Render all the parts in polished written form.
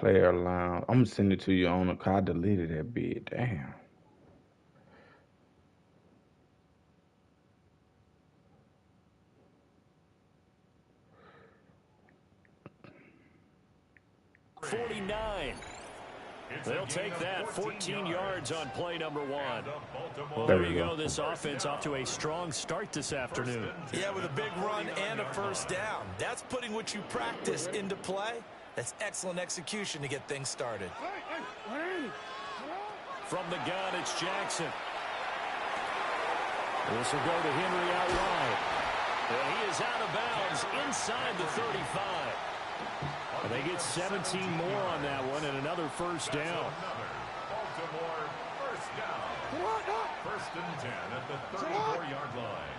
player line. I'm gonna send it to you on the car. I deleted that bit. Damn. 49. They'll take that 14 yards on play number 1. Well, There there we you go. go. This offense off to a strong start this afternoon. Yeah, with a big run and a first down. That's putting what you practice into play. That's excellent execution to get things started. From the gun, it's Jackson. This will go to Henry out wide. And he is out of bounds inside the 35. And they get 17 more on that one and another first down. Baltimore first down. First and 10 at the 34-yard line.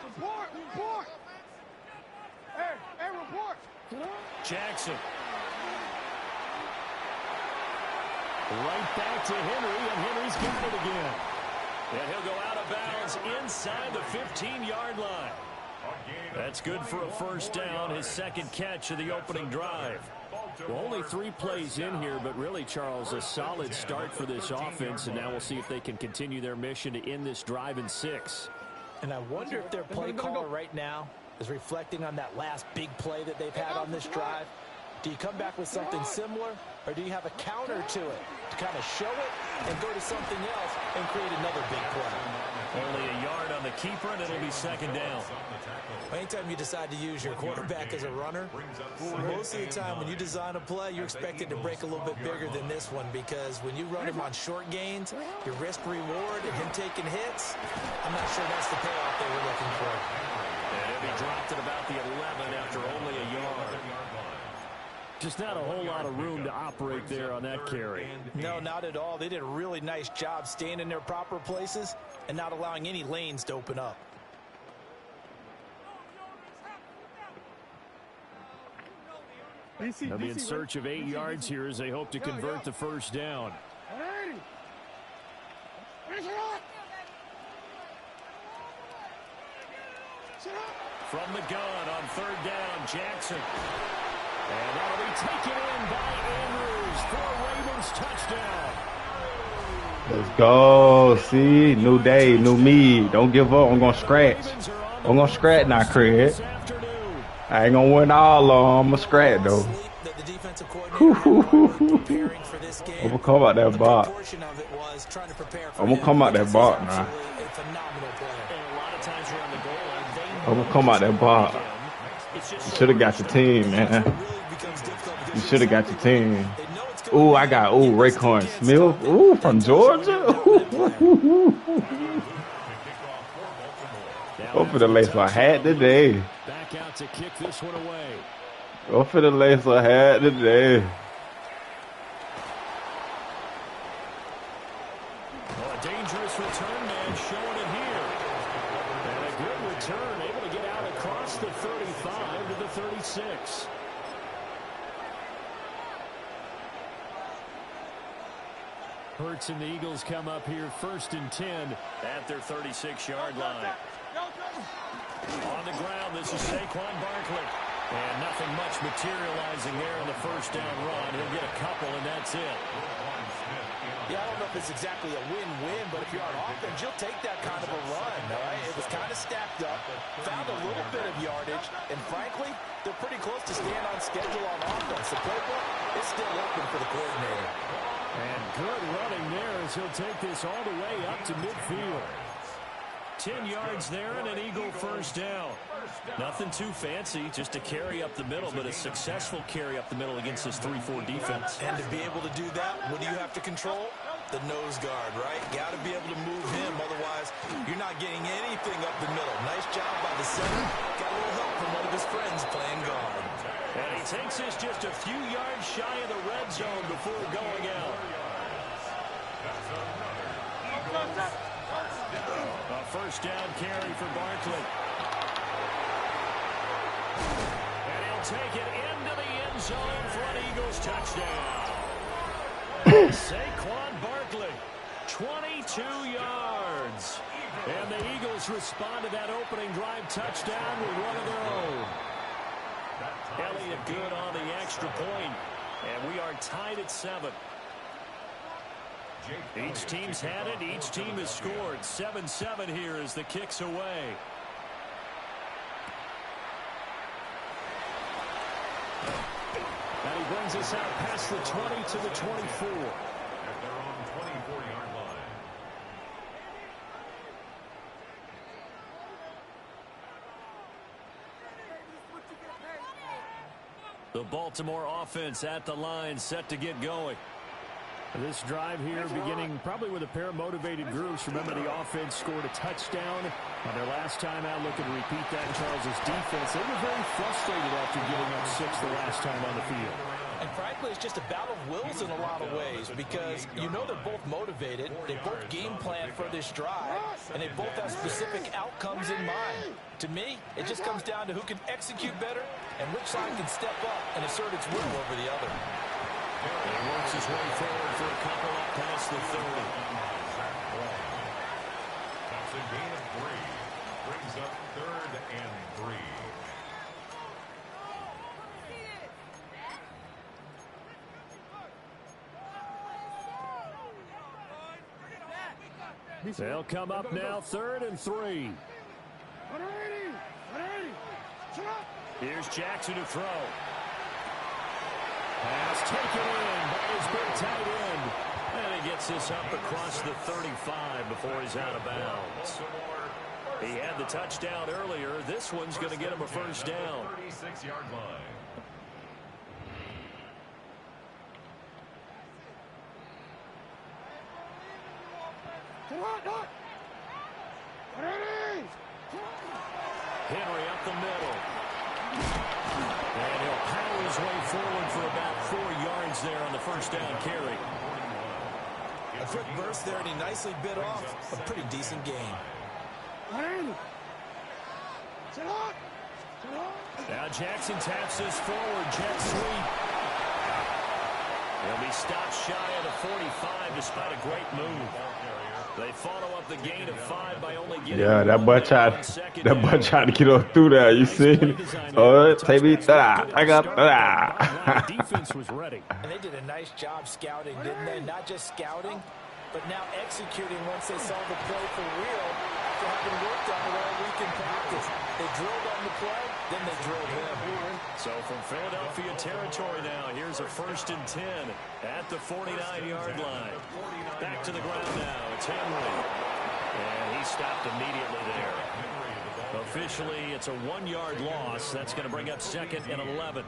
Report. Hey, report. Jackson. Right back to Henry, and Henry's got it again. And he'll go out of bounds inside the 15-yard line. That's good for a first down, his second catch of the opening drive. Well, only 3 plays in here, but really, Charles, a solid start for this offense, and now we'll see if they can continue their mission to end this drive in 6. And I wonder if their play caller right now is reflecting on that last big play that they've had on this drive. Do you come back with something similar, or do you have a counter to it to kind of show it and go to something else and create another big play? Only a yard on the keeper, and it'll be second down. Anytime you decide to use your quarterback as a runner, most of the time when you design a play, you're expected to break a little bit bigger than this one, because when you run him on short gains, your risk-reward and him taking hits, I'm not sure that's the payoff they were looking for. And he'll be dropped at about the 11 after only a yard. Just not a whole lot of room to operate there on that carry. No, not at all. They did a really nice job staying in their proper places and not allowing any lanes to open up. They'll be in search of 8 yards here as they hope to convert the first down. From the gun on third down, Jackson. And that'll be taken in by Andrews for a Ravens touchdown. Let's go. See, new day, new me. Don't give up. I'm gonna scratch. I'm gonna scratch now, Craig. I ain't gonna win all of them. I'm gonna scratch though. I'm gonna come out that box. I'm gonna come out that box now. I'm gonna come out that box. You should have got your team, man. You should have got your team. Ooh, I got Raekwon Smith. Ooh, from Georgia. Go for the lace my hat today. Back out to kick this one away. Go for the lace my hat today. Well, a dangerous return man showing it here. And a good return, able to get out across the 35 to the 36. Hurts and the Eagles come up here first and 10 at their 36-yard line. On the ground, this is Saquon Barkley. And nothing much materializing there in the first down run. He'll get a couple, and that's it. Yeah, I don't know if it's exactly a win-win, but if you're on offense, you'll take that kind of a run, all right? It was kind of stacked up, found a little bit of yardage, and frankly, they're pretty close to staying on schedule on offense. The playbook is still open for the coordinator. And good running there as he'll take this all the way up to midfield. 10 yards there and an Eagle first down. Nothing too fancy, just a carry up the middle, but a successful carry up the middle against this 3-4 defense. And to be able to do that, what do you have to control? The nose guard, right? Got to be able to move him, otherwise you're not getting anything up the middle. Nice job by the center. Got a little help from one of his friends playing guard. And he takes us just a few yards shy of the red zone before going out. A first down carry for Barkley. And he'll take it into the end zone for an Eagles touchdown. Saquon Barkley, 22 yards. And the Eagles respond to that opening drive touchdown with one of their own. Elliott good on the extra point. And we are tied at 7. Each team's had it. Each team has scored. 7-7 here as the kick's away. And he brings us out past the 20 to the 24. At their own 24-yard line. The Baltimore offense at the line, set to get going. This drive here beginning probably with a pair of motivated groups. Remember, the offense scored a touchdown on their last time out. Looking to repeat that in Charles' defense. They were very frustrated after giving up 6 the last time on the field. And frankly, it's just a battle of wills in a lot of ways because you know they're both motivated, they both game plan for this drive, and they both have specific outcomes in mind. To me, it just comes down to who can execute better and which side can step up and assert its will over the other. And he works his way forward for a couple up past the 30. That's a gain of 3. Brings up 3rd and 3. They'll come up now, 3rd and 3. Here's Jackson to throw. Pass taken in by his big tight end. And he gets this up across the 35 before he's out of bounds. He had the touchdown earlier. This one's going to get him a first down. 36-yard line. Henry up the middle. And he'll power his way forward for about 4 yards there on the first down carry. A quick burst there, and he nicely bit off a pretty decent gain. Now Jackson taps this forward, jet sweep. He'll be stopped shy of the 45 despite a great move. They follow up the gain of 5 by only getting that boy tried to get on through there. You see? Oh, take me I got that. Defense was ready. And they did a nice job scouting, didn't they? Not just scouting, but now executing once they saw the play for real after having worked on it all week in practice. They drilled on the play, then they drilled him. So from Philadelphia territory now, here's a 1st and 10 at the 49-yard line. Back to the ground now. It's Henry. And he stopped immediately there. Officially, it's a 1-yard loss. That's going to bring up 2nd and 11.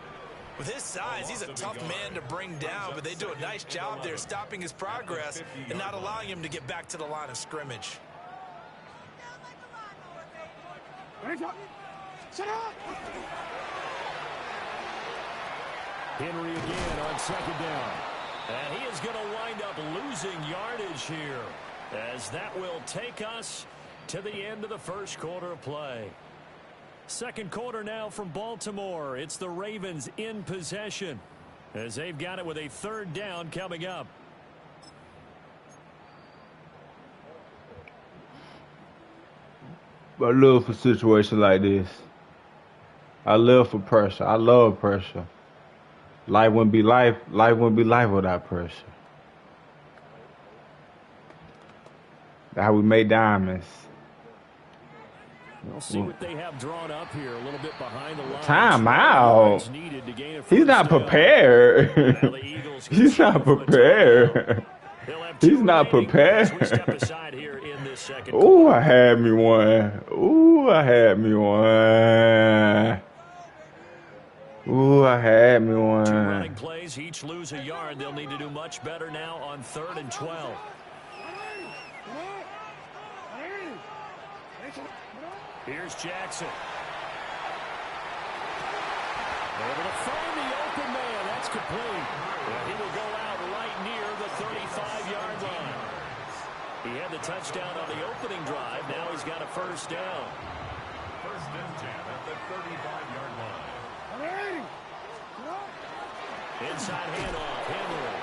With his size, he's a tough man to bring down, but they do a nice job there stopping his progress and not allowing him to get back to the line of scrimmage. Henry again on 2nd down. And he is going to wind up losing yardage here, as that will take us to the end of the first quarter of play. Second quarter now from Baltimore. It's the Ravens in possession, as they've got it with a 3rd down coming up. I love for situations like this. I love for pressure. I love pressure. Life wouldn't be life. Life wouldn't be life without pressure. That's how we make diamonds. We'll see what they have drawn up here. A little bit behind the line. Time out. He's not prepared. He's not prepared. He's not prepared. Ooh, I had me one. Ooh, I had me one. Ooh, I had me one. 2 running plays, each lose a yard. They'll need to do much better now on 3rd and 12. Here's Jackson. Able to find the open man. That's complete. And he will go out right near the 35-yard line. He had the touchdown on the opening drive. Now he's got a first down. 1st and 10 at the 35-yard line. Inside handoff, Henry.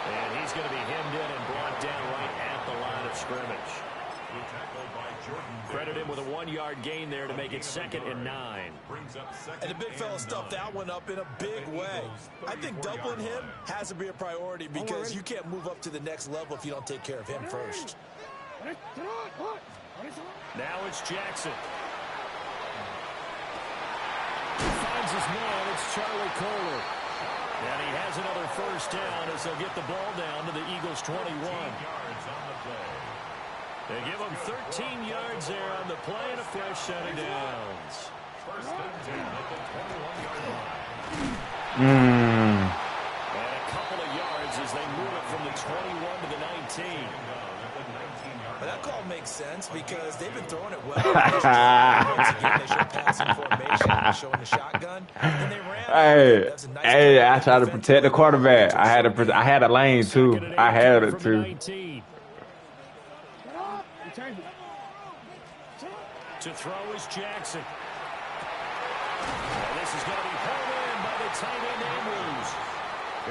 And he's going to be hemmed in and brought down right at the line of scrimmage. Credit him with a 1-yard gain there to make it 2nd and 9. And the big fella stuffed that one up in a big way. I think doubling him has to be a priority because you can't move up to the next level if you don't take care of him first. Now it's Jackson. Finds his man. It's Charlie Kolar. And he has another first down as they'll get the ball down to the Eagles' 21. They give him 13 yards there on the play and a fresh set of downs. First and 10 at the 21-yard line. And a couple of yards as they move it from the 21 to the 19. Well, that call makes sense because they've been throwing it well. Once again, they show passing formation, showing the shotgun, and they ran. Hey, I tried to protect the quarterback. I had a lane too. I had it too. To throw is Jackson. And this is going to be held in by the tight end Andrews.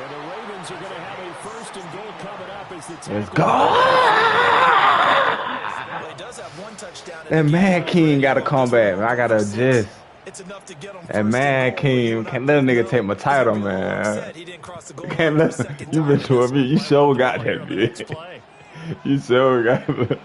And the Ravens are going to have a 1st and goal coming up as the Let's go. Well, he does have 1 touchdown. That Man King got to come back. I got to adjust. It's enough to get him. That Man King, can't let a nigga take my title, man. Can't let you been to me. You sure got that bitch. You sure got it.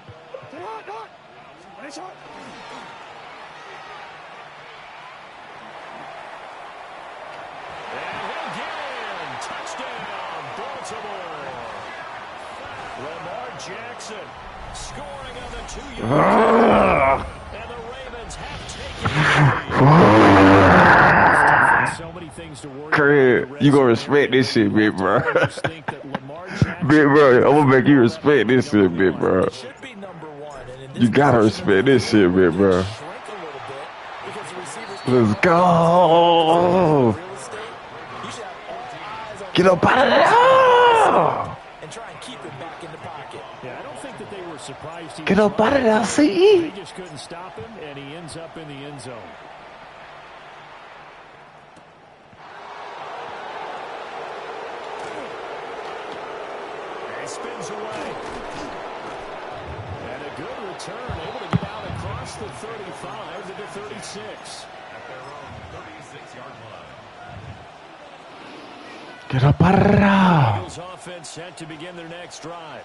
Jackson scoring on the 2-yard. And the Ravens have taken so many things to worry about. You gonna respect this shit, big bro. Big bro, I'm gonna make you respect this shit, big bro. You gotta respect this shit, big bro. Let's go. Get up out of there. Get up out of there, CE. They just couldn't stop him, and he ends up in the end zone. He spins away. And a good return, able to get out across the 35 to the 36. At their own 36-yard line. Get up out of there. Eagles offense set to begin their next drive.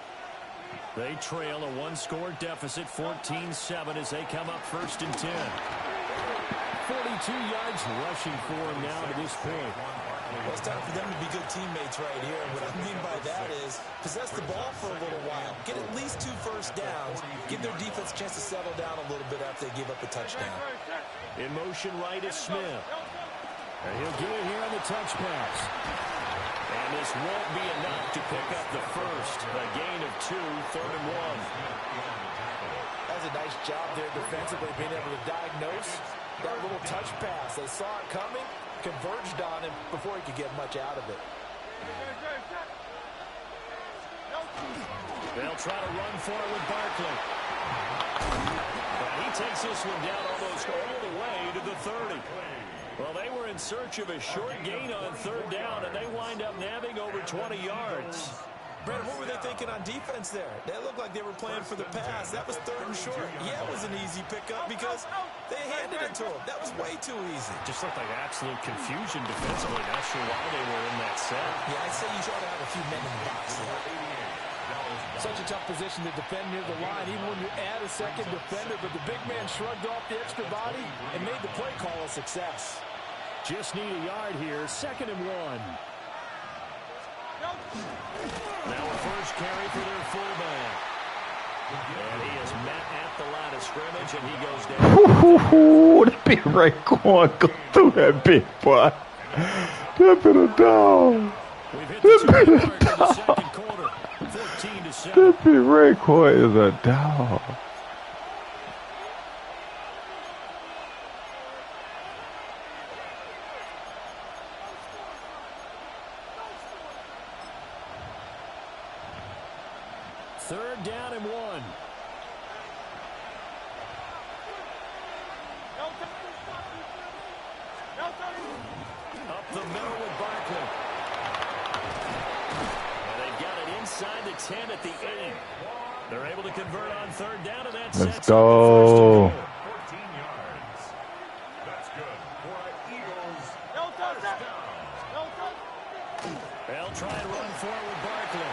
They trail a 1-score deficit, 14-7 as they come up 1st and 10. 42 yards rushing for him now to this point. Well, it's time for them to be good teammates right here. What I mean by that is possess the ball for a little while. Get at least 2 first downs. Give their defense a chance to settle down a little bit after they give up a touchdown. In motion right is Smith. And he'll get it here on the touch pass. And this won't be enough to pick up the first. A gain of 2, 3rd and 1. That's a nice job there defensively, being able to diagnose that little touch pass. They saw it coming, converged on him before he could get much out of it. They'll try to run for it with Barkley. But he takes this one down almost all the way to the 30. Well, they were in search of a short gain on 3rd down, and they wind up nabbing over 20 yards. Brandon, what were they thinking on defense there? They looked like they were playing for the pass. That was 3rd and short. Yeah, it was an easy pickup because they handed it to him. That was way too easy. Just looked like absolute confusion defensively. Not sure why they were in that set. Yeah, I'd say you try to have a few men in the box there. Such a tough position to defend near the line, even when you add a second defender, but the big man shrugged off the extra body and made the play call a success. Just need a yard here, 2nd and 1. Now a first carry for their fullback. And he is met at the line of scrimmage, and he goes down. That big right going, go through that big boy. That bit of dog. That bit of dog. That big red coin is a dog. Third down and 1. Up the middle with Barkley. And they've got it inside the 10 at the 8. They're able to convert on third down, and that Let's sets up the first and go. goal. 14 yards. That's good for an Eagles first down. They'll try and run forward with Barkley.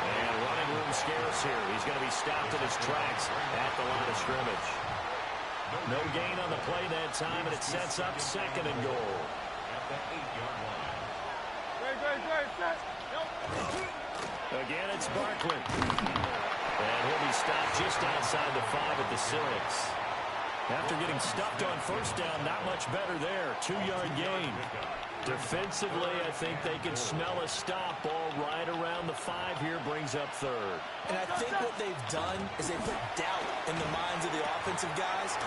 And running room scarce here. He's going to be stopped in his tracks at the line of scrimmage. No gain on the play that time, and it sets up second and goal. At the 8-yard line. Again, it's Barkley. And he'll be stopped just outside the 5 at the 6. After getting stuffed on first down, not much better there. 2-yard gain. Defensively, I think they can smell a stop. Ball right around the 5 here, brings up third. And I think what they've done is they put doubt in the minds of the offensive guys.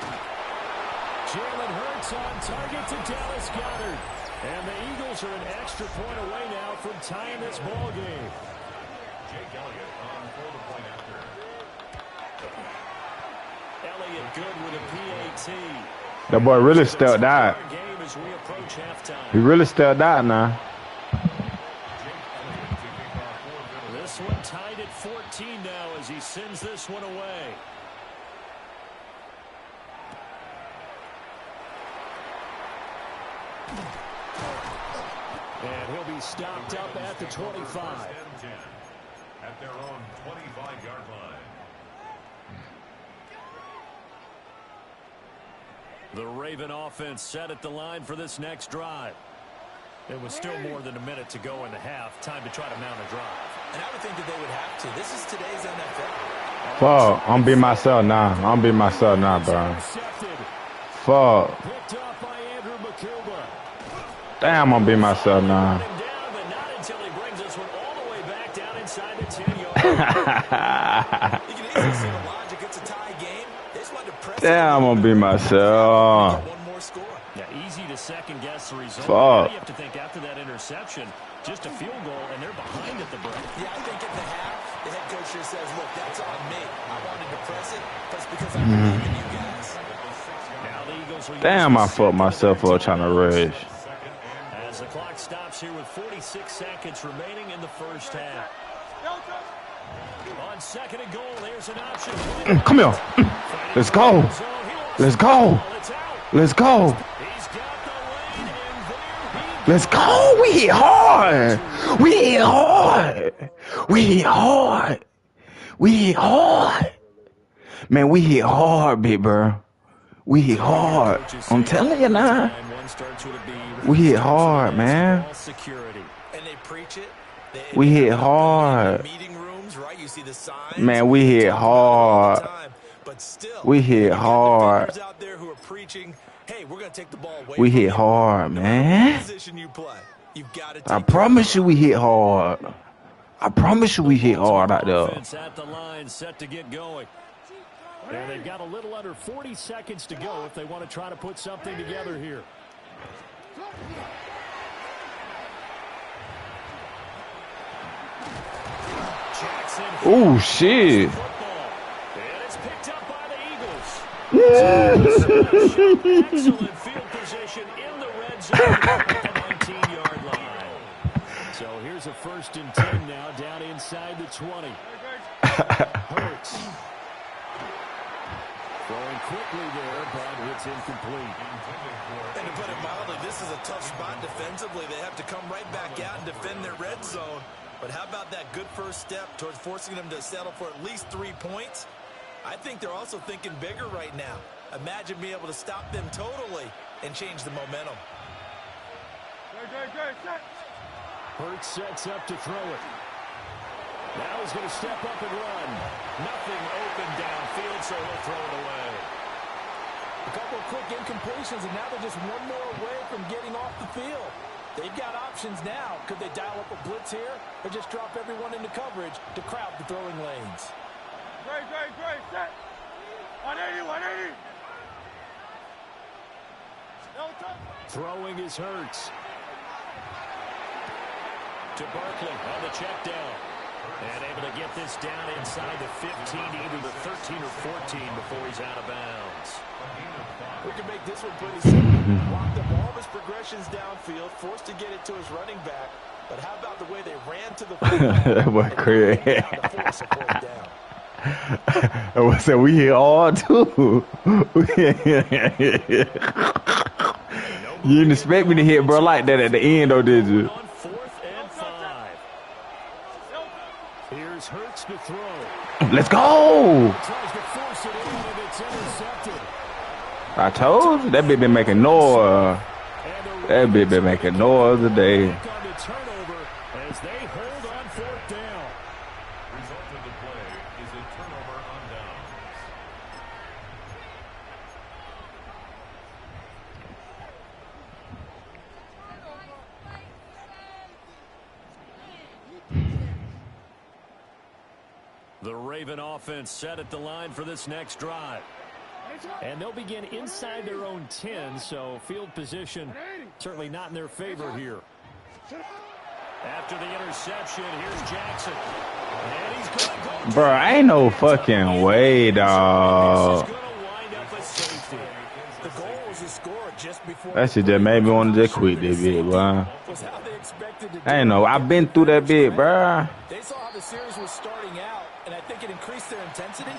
Jalen Hurts on target to Dallas Goedert. And the Eagles are an extra point away now from tying this ball game. Jake Elliott on for the point after. Elliott good with a PAT. That boy really stepped out. Game as we approach halftime. He really stepped out now. This one tied at 14 now as he sends this one away. And he'll be stopped up at the 25. First and 10 at their own 25-yard line. The Raven offense set at the line for this next drive. It was still more than a minute to go in the half. Time to try to mount a drive. And I would think that they would have to. This is today's NFL. Fuck, I'm be myself now. I'm be myself now, bro. Fuck. Picked off by Andrew McCuba. Damn, I'm be myself now. Down, but not until he brings this one all the way back down inside the 10-yard. You can easily see the logic. It's a tie game. They just wanted to press Damn, I'm gonna be myself. one more score. Yeah, easy to second guess the result. Fuck. Now you have to think after that interception, just a field goal, and they're behind at the break. Yeah, I think at the half, the head coach here says, look, that's on me. I wanted to press it, but it's because I believe in you guys. Now the Eagles will Damn, I use fucked myself up trying to rush. as the clock stops here with 46 seconds remaining in the first half. On second and goal, there's an option. Come here. Let's go. Let's go. Let's go. He's got the lead, and there he Let's go. We hit hard. We hit hard. We hit hard. We hit hard. Man, we hit hard, big bro. We hit hard. I'm telling you now. We hit hard, man. And they preach it. We hit hard. Meeting rooms, right? You see the signs. Man, we hit hard. But still, We hit hard. defenders out there who are preaching, hey, we're going to take the ball away We from hit you. hard, No matter what man. position you play, you've got to take I promise you we hit hard. I promise you we hit hard out there. Offense at the line, set to get going. And they've got a little under 40 seconds to go if they want to try to put something together here. Jackson. Oh, shit. Football. And it's picked up by the Eagles. Excellent field position in the red zone at the 19-yard line. So here's a 1st and 10 now down inside the 20. Hurts. Throwing quickly there, but it's incomplete. And to put it mildly, this is a tough spot defensively. They have to come right back out and defend their red zone. But how about that good first step towards forcing them to settle for at least 3 points? I think they're also thinking bigger right now. Imagine being able to stop them totally and change the momentum. Hurts sets up to throw it. Now he's going to step up and run. Nothing open downfield, so he'll throw it away. A couple of quick incompletions, and now they're just one more away from getting off the field. They've got options now. Could they dial up a blitz here or just drop everyone into coverage to crowd the throwing lanes? Great, set. 180, 180. Throwing is Hurts. To Barkley on the check down. And able to get this down inside the 15, either the 13 or 14 before he's out of bounds. We can make this one pretty simple. Blocked up all of his progressions downfield, forced to get it to his running back. But how about the way they ran to the football? That boy crazy. To force a fourth down. I said we hit all too. You didn't expect me to hit, bro, like that at the end, though, did you? On 4th and 5. Here's Hurts to throw. Let's go. Tries to force it in, and it's intercepted. I told you that bitch been making noise. That bitch been making noise today. On the turnover as they hold on 4th down. Result of the play is a turnover on downs. The Raven offense set at the line for this next drive. And they'll begin inside their own 10, so field position certainly not in their favor here. After the interception, here's Jackson. And he's going to go. Bro, ain't no fucking way, dog. This is going to wind up a safety. The goal was a score just before. That shit just made me want to just quit this bit, boy. Was how they expected to do I ain't know. I've been through that bit, bro. They saw how the series was starting out, and I think it increased their intensity.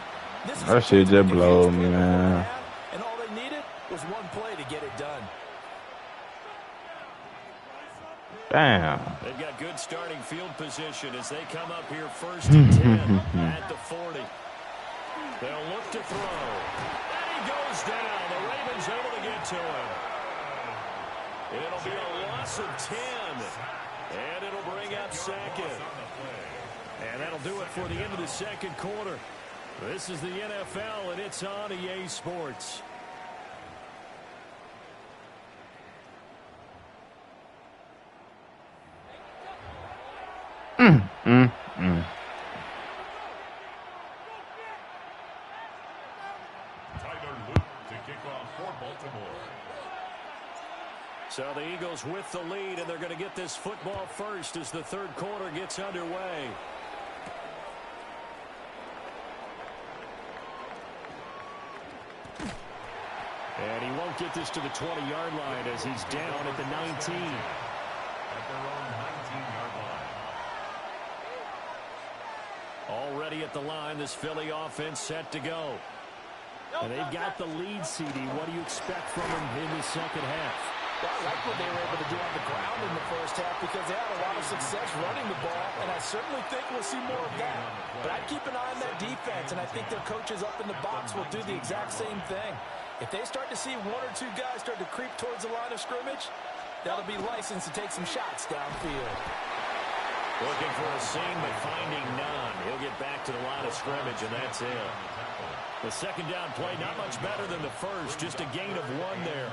This is That shit just blows me, man. And all they needed was one play to get it done. Damn. They've got good starting field position as they come up here 1st and 10 at the 40. They'll look to throw. And he goes down. The Ravens able to get to him. It'll be a loss of 10. And it'll bring up 2nd. And that'll do it for the end of the 2nd quarter. This is the NFL, and it's on EA Sports. Tyler Luke to kick off for Baltimore. So the Eagles with the lead, and they're going to get this football first as the 3rd quarter gets underway. And he won't get this to the 20-yard line as he's down at the 19. At their own 19-yard line. Already at the line, this Philly offense set to go. And they've got the lead, CD. What do you expect from them in the 2nd half? Well, I like what they were able to do on the ground in the 1st half because they had a lot of success running the ball, and I certainly think we'll see more of that. But I'd keep an eye on that defense, and I think their coaches up in the box will do the exact same thing. If they start to see 1 or 2 guys start to creep towards the line of scrimmage, that'll be licensed to take some shots downfield. Looking for a seam, but finding none. He'll get back to the line of scrimmage, and that's it. The 2nd down play, not much better than the first, just a gain of 1 there.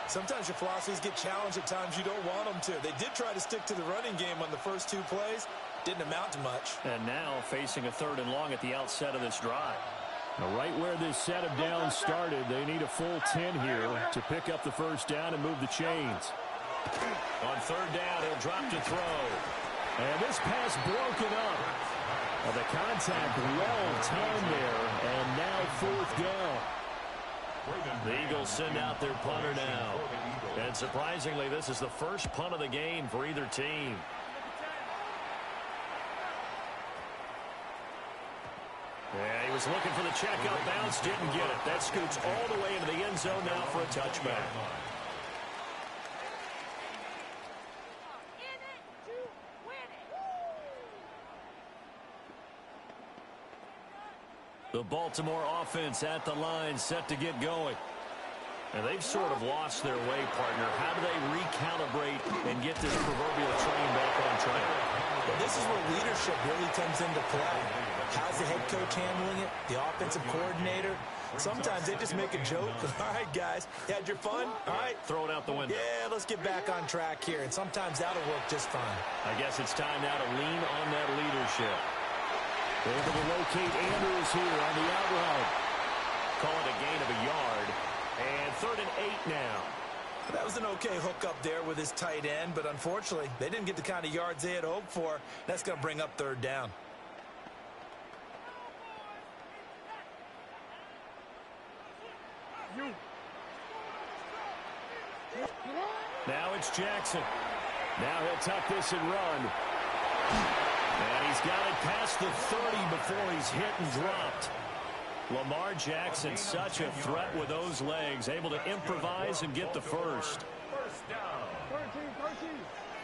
Sometimes your philosophies get challenged at times you don't want them to. They did try to stick to the running game on the first 2 plays. Didn't amount to much. And now facing a 3rd and long at the outset of this drive. Now, right where this set of downs started, they need a full 10 here to pick up the 1st down and move the chains. On 3rd down, he'll drop to throw. And this pass broken up. Well, the contact well timed there, and now 4th down. The Eagles send out their punter now. And surprisingly, this is the first punt of the game for either team. Yeah, he was looking for the check out bounce, didn't get it. That scoots all the way into the end zone now for a touchback. The Baltimore offense at the line, set to get going. And they've sort of lost their way, partner. How do they recalibrate and get this proverbial train back on track? Well, this is where leadership really comes into play. How's the head coach handling it? The offensive coordinator? Sometimes they just make a joke. All right, guys, you had your fun? All right. Throw it out the window. Yeah, let's get back on track here. And sometimes that'll work just fine. I guess it's time now to lean on that leadership. Able to locate Andrews here on the out route. Call it a gain of a yard. And 3rd and 8 now. That was an okay hookup there with his tight end, but unfortunately, they didn't get the kind of yards they had hoped for. That's going to bring up 3rd down. Now it's Jackson. Now he'll tuck this and run. And he's got it past the 30 before he's hit and dropped. Lamar Jackson, such a threat with those legs, able to improvise and get the first. First down.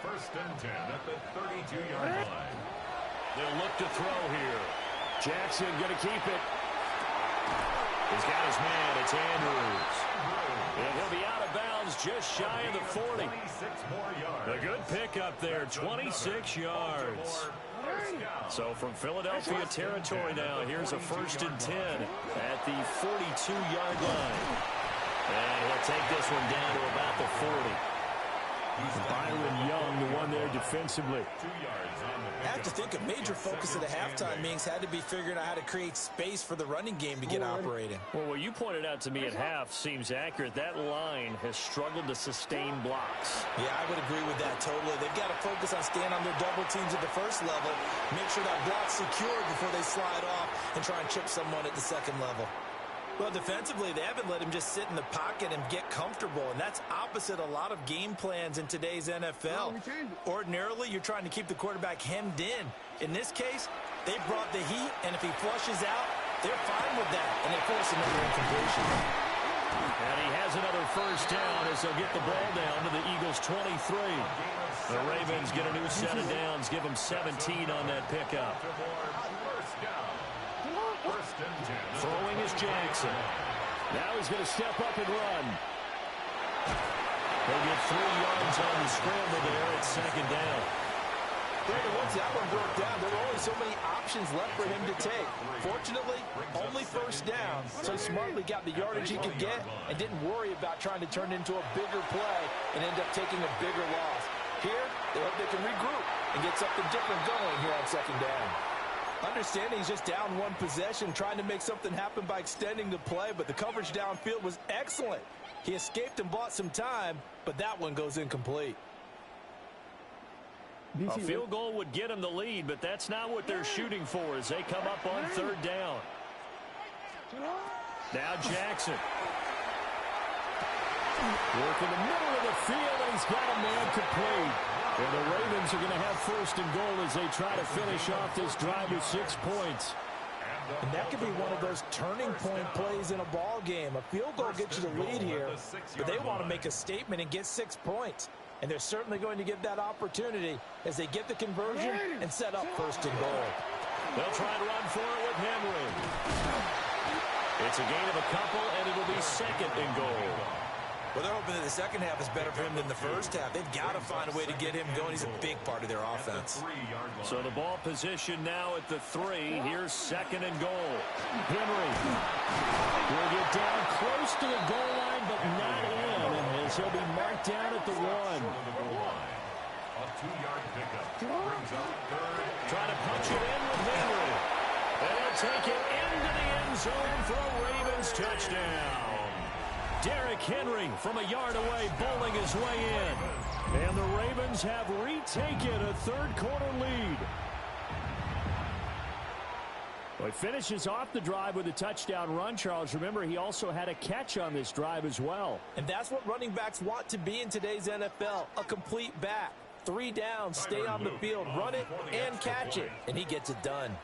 1st and 10 at the 32-yard line. They'll look to throw here. Jackson going to keep it. He's got his man. It's Andrews. And he'll be out of bounds just shy of the 40. 26 more yards. A good pickup there, 26 yards. So from Philadelphia territory now, here's a 1st and 10 at the 42-yard line. And he'll take this one down to about the 40. Byron Young, the one there defensively. 2 yards on the I have to think a major focus of the halftime meetings had to be figuring out how to create space for the running game to get operating. Well, what you pointed out to me at half seems accurate. That line has struggled to sustain blocks. Yeah, I would agree with that totally. They've got to focus on staying on their double teams at the first level, make sure that block's secure before they slide off and try and chip someone at the second level. Well, defensively, they haven't let him just sit in the pocket and get comfortable, and that's opposite a lot of game plans in today's NFL. Ordinarily, you're trying to keep the quarterback hemmed in. In this case, they brought the heat, and if he flushes out, they're fine with that, and they force another incompletion. And he has another first down as they'll get the ball down to the Eagles' 23. The Ravens get a new set of downs, give them 17 on that pickup. Throwing is Jackson. Now he's going to step up and run. They'll get 3 yards on the scramble there at 2nd down. Brandon, once that one broke down, there were only so many options left for him to take. Fortunately, only 1st down, so he smartly got the yardage he could get and didn't worry about trying to turn it into a bigger play and end up taking a bigger loss. Here, they hope they can regroup and get something different going here on 2nd down. Understanding he's just down 1 possession, trying to make something happen by extending the play, but the coverage downfield was excellent. He escaped and bought some time, but that one goes incomplete. A field goal would get him the lead, but that's not what they're shooting for as they come up on 3rd down. Now Jackson. Working the middle of the field, and he's got a man complete. And the Ravens are going to have 1st and goal as they try to finish off this drive with 6 points. And that could be one of those turning point plays in a ball game. A field goal gets you the lead here, but they want to make a statement and get 6 points. And they're certainly going to get that opportunity as they get the conversion and set up 1st and goal. They'll try to run for it with Henry. It's a gain of a couple, and it'll be 2nd and goal. Well, they're hoping that the second half is better for him than the first half. They've got to find a way to get him going. He's a big part of their offense. So the ball position now at the 3. Here's 2nd and goal. Henry will get down close to the goal line, but not in. And as he'll be marked down at the 1. A 2-yard pickup. Brings up 3rd. Trying to punch it in with Henry. And he'll take it into the end zone for a Ravens touchdown. Derrick Henry from a yard away, bowling his way in. And the Ravens have retaken a 3rd quarter lead. Well, he finishes off the drive with a touchdown run, Charles. Remember, he also had a catch on this drive as well. And that's what running backs want to be in today's NFL, a complete back. 3 downs, stay on the field, run it, and catch it. And he gets it done.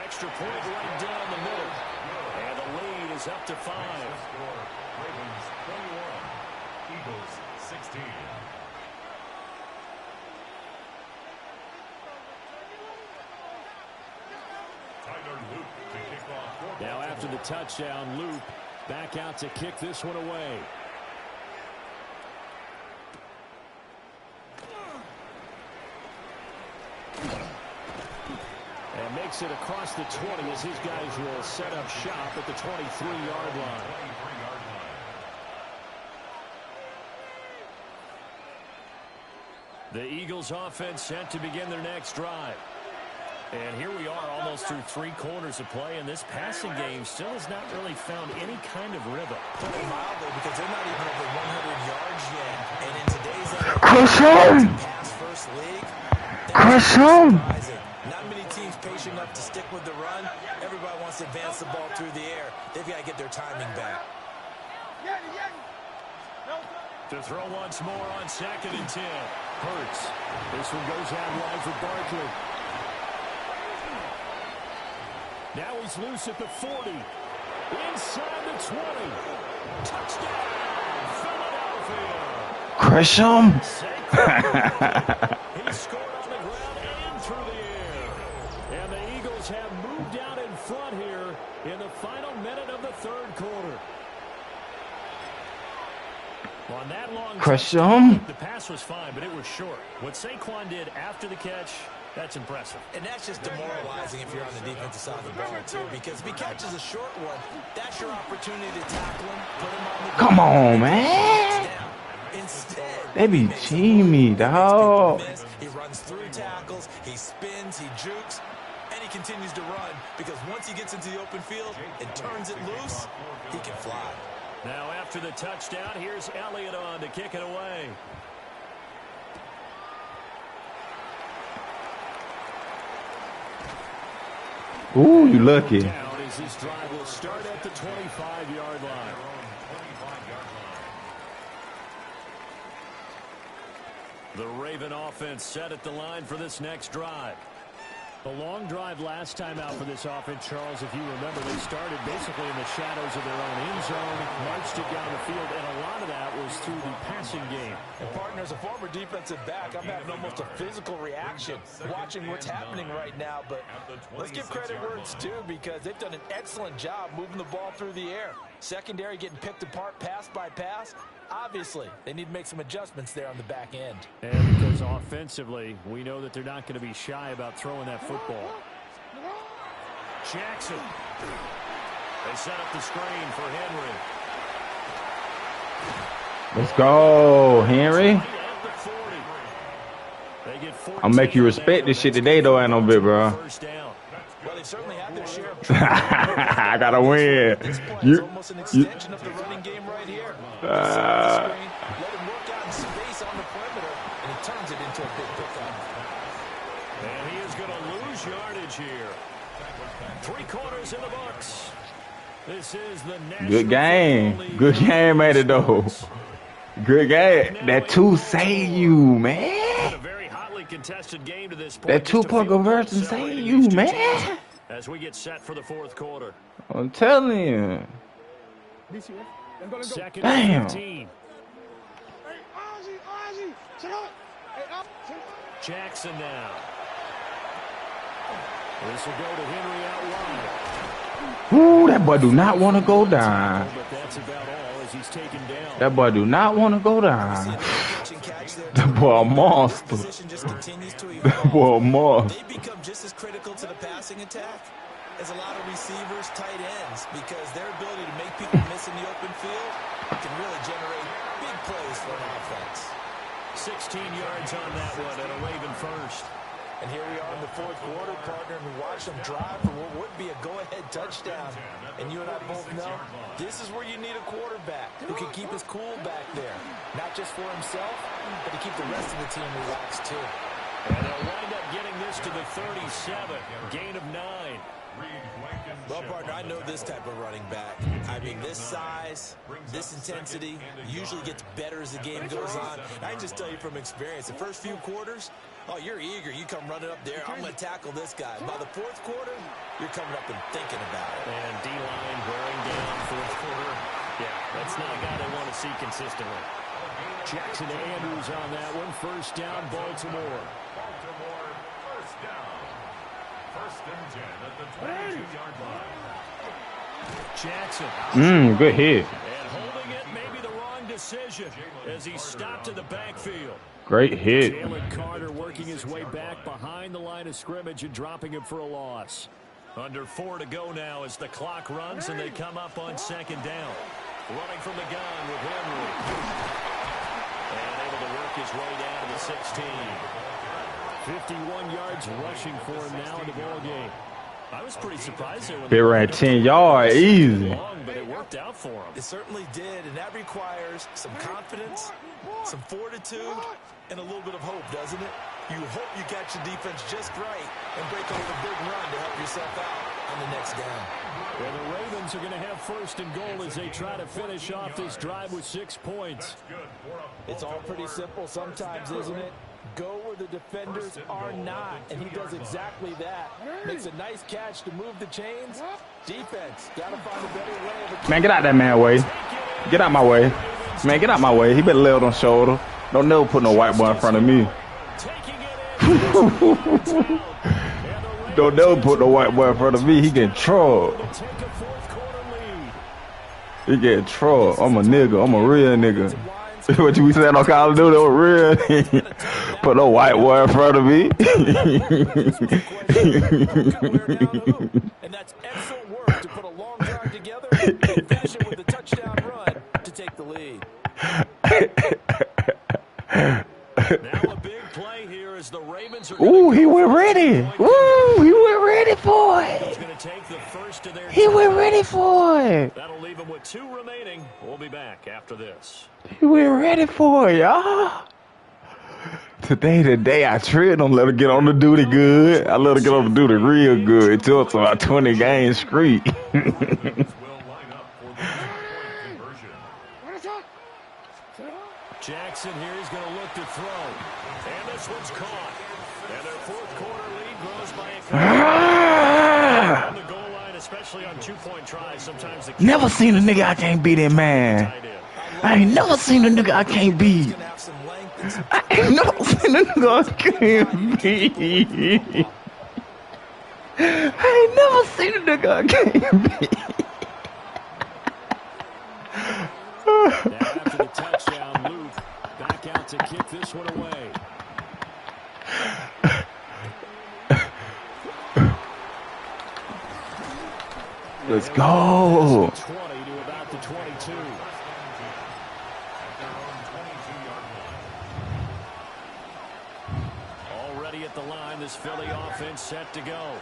Extra point right down the middle. And the lead is up to 5. Ravens 21, Eagles 16. Tyler Loop to kick off. Now after the touchdown, Loop back out to kick this one away. And makes it across the 20 as his guys will set up shop at the 23-yard line. The Eagles offense set to begin their next drive. And here we are almost through 3 quarters of play, and this passing game still has not really found any kind of rhythm. Put it mildly, because they're not even over 100 yards yet. And in today's pass first league, that's surprising. Not many teams patient enough to stick with the run. Everybody wants to advance the ball through the air. They've got to get their timing back. To throw once more on 2nd and 10. Hurts. This one goes out wide for Barkley. Now he's loose at the 40. Inside the 20. Touchdown, Philadelphia. Crush him. He scored on the ground and through the air. And the Eagles have moved out in front here in the final minute of the 3rd quarter. On that long Crush him. The pass was fine, but it was short. What Saquon did after the catch, that's impressive. And that's just demoralizing if you're on the defensive side of the ball, too, because if he catches a short one, that's your opportunity to tackle him, put him on the ground. Come on, man. Instead, They be cheating me, dog. he runs through tackles, he spins, he jukes, and he continues to run because once he gets into the open field and turns it loose, he can fly. Now after the touchdown, here's Elliott on to kick it away. Ooh, you lucky. Down as this drive will start at the 25-yard line. The Raven offense set at the line for this next drive. The long drive last time out for this offense, Charles, if you remember, they started basically in the shadows of their own end zone, marched it down the field, and a lot of that was through the passing game. And partner, as a former defensive back, I'm having almost a physical reaction watching what's happening right now. But let's give credit where it's due because they've done an excellent job moving the ball through the air. Secondary getting picked apart pass by pass. Obviously, they need to make some adjustments there on the back end. And because offensively, we know that they're not going to be shy about throwing that football. Jackson. They set up the screen for Henry. Let's go, Henry. I'll make you respect this shit today, though, ain't no bit, bro. Well, they certainly have their share of I gotta win. This play is almost an extension of the running game right here. Let him work out in space on the perimeter, and he turns it into a big pickup. And he is going to lose yardage here. 3 quarters in the books. This is the Good game. Good game, made it, though. Good game. That 2 save you, man. A very hotly contested game to this point. That 2-point conversion save you, man. As we get set for the 4th quarter. I'm telling you. Second Damn. and 15. Jackson now. This will go to Henry out wide. Ooh, that boy do not want to go down. But that's about all as he's taken down. That boy do not want to go down. That boy a monster. That boy a monster. They become just as critical to the passing attack as a lot of receivers, tight ends, because their ability to make people miss in the open field can really generate big plays for an offense. 16 yards on that one and a Raven first. And here we are in the 4th quarter, partner, and we watch them drive for what would be a go-ahead touchdown. And you and I both know this is where you need a quarterback who can keep his cool back there. Not just for himself, but to keep the rest of the team relaxed, too. And they'll wind up getting this to the 37. Gain of 9. Well, partner, I know this type of running back. I mean, this size, this intensity usually gets better as the game goes on. I can just tell you from experience, the first few quarters, oh, you're eager. You come running up there. I'm going to tackle this guy. By the 4th quarter, you're coming up and thinking about it. And D-line wearing down 4th quarter. Yeah, that's not a guy they want to see consistently. Jackson to Andrews on that one. First down, Baltimore. Baltimore, first down. 1st and 10 at the 22-yard line. Jackson. Good hit. And holding it may be the wrong decision as he stopped in the backfield. Great hit. Jalen Carter working his way back behind the line of scrimmage and dropping him for a loss. Under 4 to go now as the clock runs and they come up on 2nd down. Running from the gun with Henry. And able to work his way down to the 16. 51 yards rushing for him now in the ball game. I was pretty surprised there when They ran 10 yards, easy. But it worked out for him. It certainly did, and that requires some confidence, some fortitude, and a little bit of hope, doesn't it? You hope you catch the defense just right and break over the big run to help yourself out. I on the next down. And the Ravens are going to have first and goal as they try to finish off this drive with 6 points. It's all pretty simple sometimes, isn't it? Go where the defenders are not, and he does exactly that. Makes a nice catch to move the chains. Defense, got to find a better way. Man, get out that man way. Get out my way. Man, get out my way. He been laid on shoulder. Don't never put no white boy in front of me. Don't never put no white boy in front of me. He get trolled. He get trolled. I'm a nigga. I'm a real nigga. What you be saying on Call of Duty? I'm real. Put no white boy in front of me. And that's excellent work to put a long drive together and finish it with a touchdown run to take the lead. Now a big play here as the Ravens are Ooh, he went ready. Ooh, he went ready for it. going to take the first of their He went ready for it. That'll leave him with 2 remaining. We'll be back after this. He went ready for it, y'all. Today, I tried him, let her get on the duty good. I let her get on the duty real good. It took about 20 games straight. Jackson here is going to look to throw. And this one's caught. And their fourth quarter lead grows by a couple. On the goal line, especially on 2-point tries, sometimes the Never seen a nigga I can't beat him, man. I ain't never seen a nigga I can't beat. I ain't never seen a nigga I can't beat. I ain't never seen a nigga I can't beat. Now after the touchdown, Luke back out to kick this one away. Let's go. 20 to about the 22. Already at the line, this Philly offense set to go.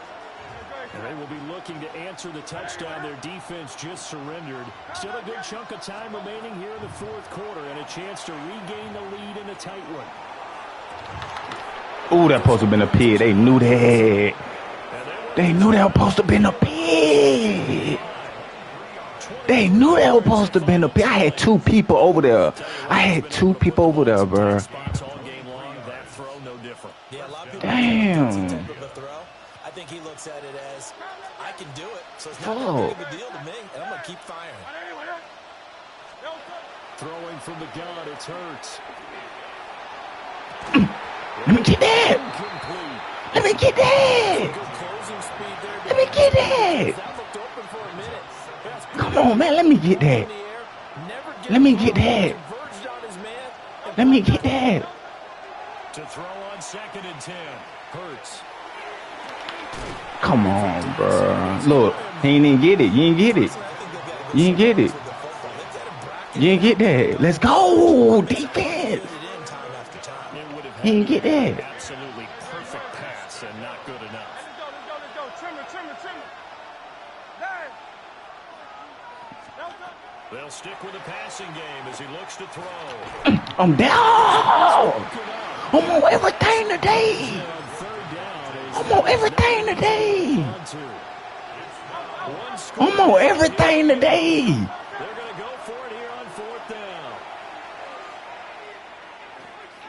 And they will be looking to answer the touchdown their defense just surrendered. Still a good chunk of time remaining here in the fourth quarter and a chance to regain the lead in a tight one. Ooh, that supposed to have been a pig. They knew that. They knew that was supposed to have been a pig. They knew that was supposed to have been a pig. I had 2 people over there. I had 2 people over there, bro. Damn. I think he looks at it as, I can do it, so it's Oh. not that big of a deal to me, and I'm going to keep firing. Throwing from the gun, it's Hurts. Let me get that. Incomplete. Let me get that. Good closing speed there. Let me get that. That looked open for a minute. Fast Come on, man. Let me get that. in the air. Never Let me get that. converged on his man. Let me get that. to throw on 2nd and 10. Hurts. Come on, bro. Look, he ain't even get it. You ain't get it. You ain't get it. You ain't get that. Let's go, defense. He ain't get that. Absolutely perfect pass and not good enough. Let's go. Trim it. They'll stick with the passing game as he looks to throw. I'm down. I'm on everything today. I'm on everything today. I'm on everything today. They're going to go for it here on 4th down.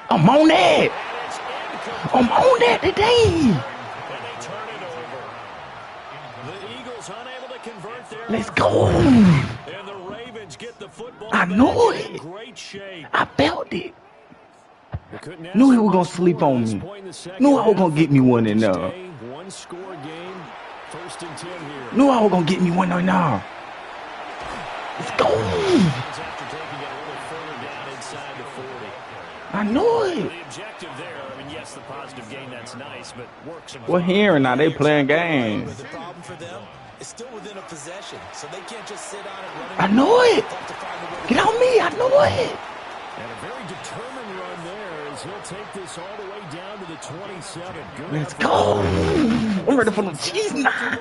I'm on that. I'm on that today. And they turn it over. The Eagles unable to convert there. Let's go. And the Ravens get the football. I know back in it. great shape. I felt it. Knew he was going to sleep on me. Knew I was going to get me one in there. One score game. 1st and 10 here. Knew I was going to get me one in there. Let's go. After taking it a little further down inside the 40. I know it. The objective there, I mean, yes, the positive gain, that's nice, but works. We're hearing now. They playing games. But the problem for them is still within a possession, so they can't just sit on it running. I know it. Get on me. I know it. And a very determined run there as he'll take this all the way down to the 27. Good Let's effort. go. I'm ready for them cheese now.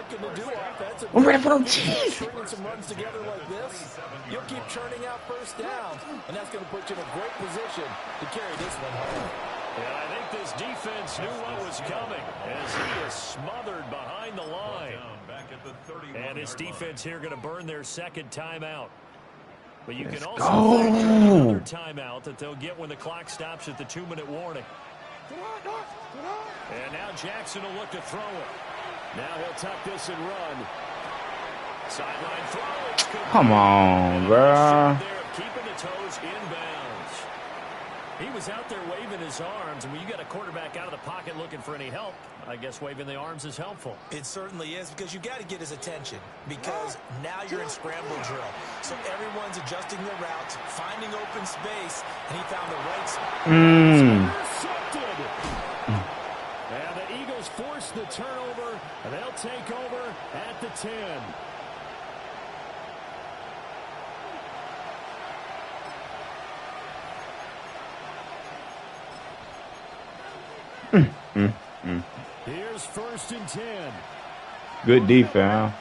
I'm ready for them cheese. Stringing some runs together like this, you'll keep churning out 1st downs, and that's going to put you in a great position to carry this one home. And I think this defense knew what was coming as he is smothered behind the line. And his defense here going to burn their second timeout. But you can also factor in another timeout that they'll get when the clock stops at the 2-minute warning. And now Jackson will look to throw it. Now he'll tuck this and run. Sideline throw. Come on, bro. Keeping the toes inbounds. He was out there waving his arms, and when you got a quarterback out of the pocket looking for any help, I guess waving the arms is helpful. It certainly is, because you got to get his attention, because now you're in scramble drill. So everyone's adjusting their routes, finding open space, and he found the right spot. Intercepted. And the Eagles force the turnover, and they'll take over at the 10. Here's 1st and 10. Good defense.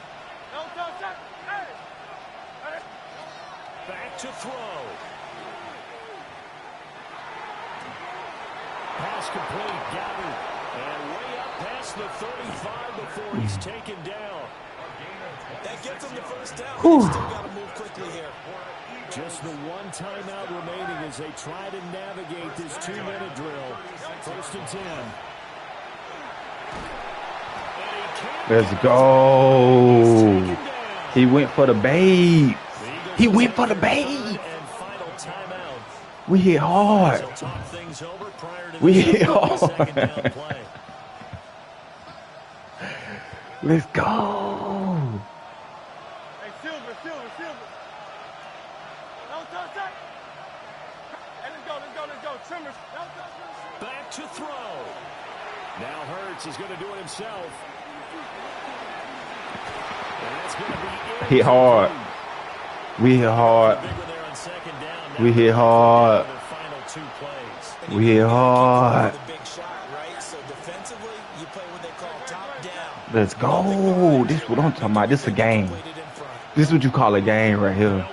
Back to throw. Pass complete, gathered, and way up past the 35 before he's taken down. That gets him the first down. He's still got to move quickly here. Just the one timeout remaining as they try to navigate this 2-minute drill. 1st and 10. Let's go. He went for the bait. He went for the bait. We hit hard. We hit hard. Let's go. Hey, Silver. Don't touch that. Hey, let's go. Trimmers. Back to throw. Now Hurts is going to do it himself. And that's going to be hit hard. We hit hard. We hit hard. We hit hard. Let's go. This is what I'm talking about. This is a game. This is what you call a game right here.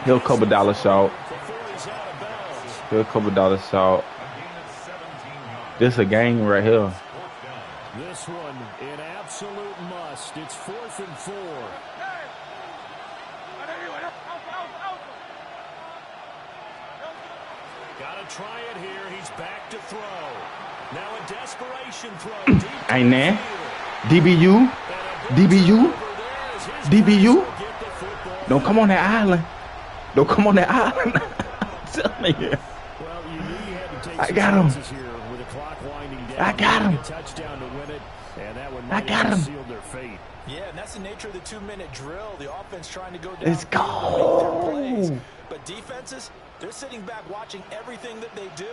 He'll a couple dollars short. He'll a couple dollars short. This is a game right here. This one an absolute must. It's 4th and 4. Gotta try it here. He's back to throw. Now a desperation throw. Ain't there? DBU. Don't come on that island. Don't come on that island. Tell me here. Well, you knew you had to take I got him. here with the clock winding down. I got him. Touchdown to win it, and that one I got him. Sealed their fate. Yeah, and that's the nature of the 2-minute drill. The offense trying to go down. Let's go. But defenses, they're sitting back watching everything that they do,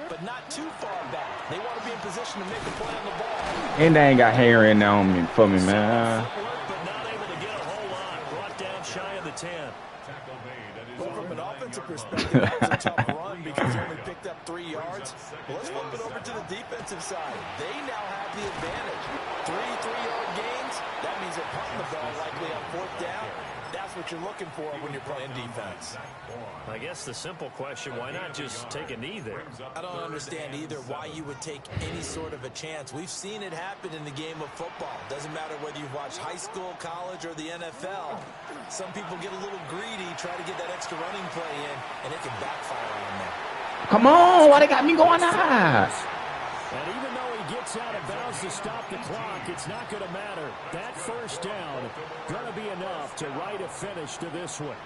but not too far back. They want to be in position to make a play on the ball. And they ain't got hair in there on me for me, man. But not able to get a whole lot. Brought down shy of the 10. Well, from an offensive perspective, that was a tough run because they only picked up 3 yards. Well, let's flip it over to the defensive side. They now have the advantage. 3 3-yard gains. That means they're punting the ball likely on 4th down. That's what you're looking for when you're playing defense. I guess the simple question, why not just take a knee there? I don't understand either why you would take any sort of a chance. We've seen it happen in the game of football. Doesn't matter whether you've watched high school, college, or the NFL. Some people get a little greedy, try to get that extra running play in, and it can backfire on them. Come on, why they got me going out? And even though he gets out of bounds to stop the clock, it's not going to matter. That 1st down going to be enough to write a finish to this one.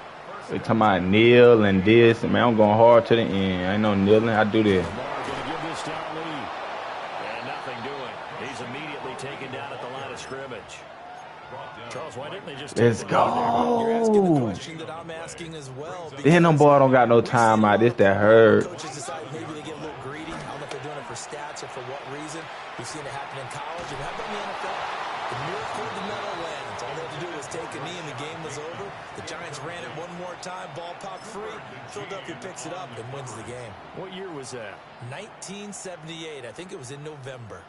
They talking about kneel and this. Man, I'm going hard to the end. I ain't no kneeling. I do this. Lamar going to give this down lead. And nothing doing. He's immediately taken down at the line of scrimmage. Charles, why didn't they just Let's You're asking the go. question that I'm asking as well. Then them boy don't got no time out. This that hurt. Coaches decide maybe they get a little greedy. I don't know if they're doing it for stats or for what reason. We've seen it happen in college and how about in the NFL? The miracle of the Meadowlands. All they had to do was take a knee and the game was over. The Giants ran it one more time. Ball popped free. Philadelphia picks it up and wins the game. What year was that? 1978. I think it was in November.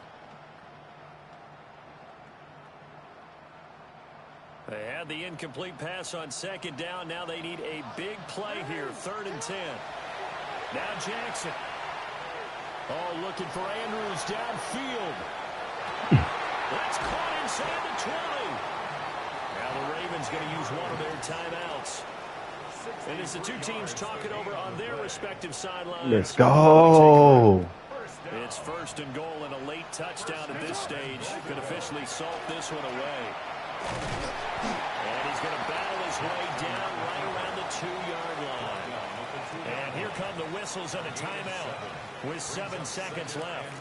They had the incomplete pass on second down. Now they need a big play here, 3rd and 10. Now Jackson. Oh, looking for Andrews downfield. That's caught inside the 20. Now the Ravens going to use one of their timeouts. And as the two teams talk it over on their respective sidelines. Let's go. It's 1st and goal and a late touchdown at this stage. Could officially salt this one away. And he's going to battle his way down right around the 2-yard line. And here come the whistles and a timeout with 7 seconds left.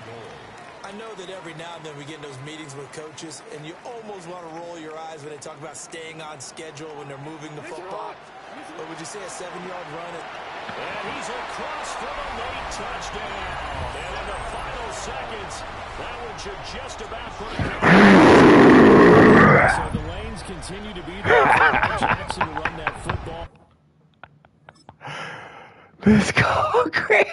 I know that every now and then we get in those meetings with coaches, and you almost want to roll your eyes when they talk about staying on schedule when they're moving the football. But would you say a 7-yard run? And he's across for the late touchdown. And in the final seconds, that one should just about put it. So the lanes continue to be there for Jackson to run that football. Let's go, Chris.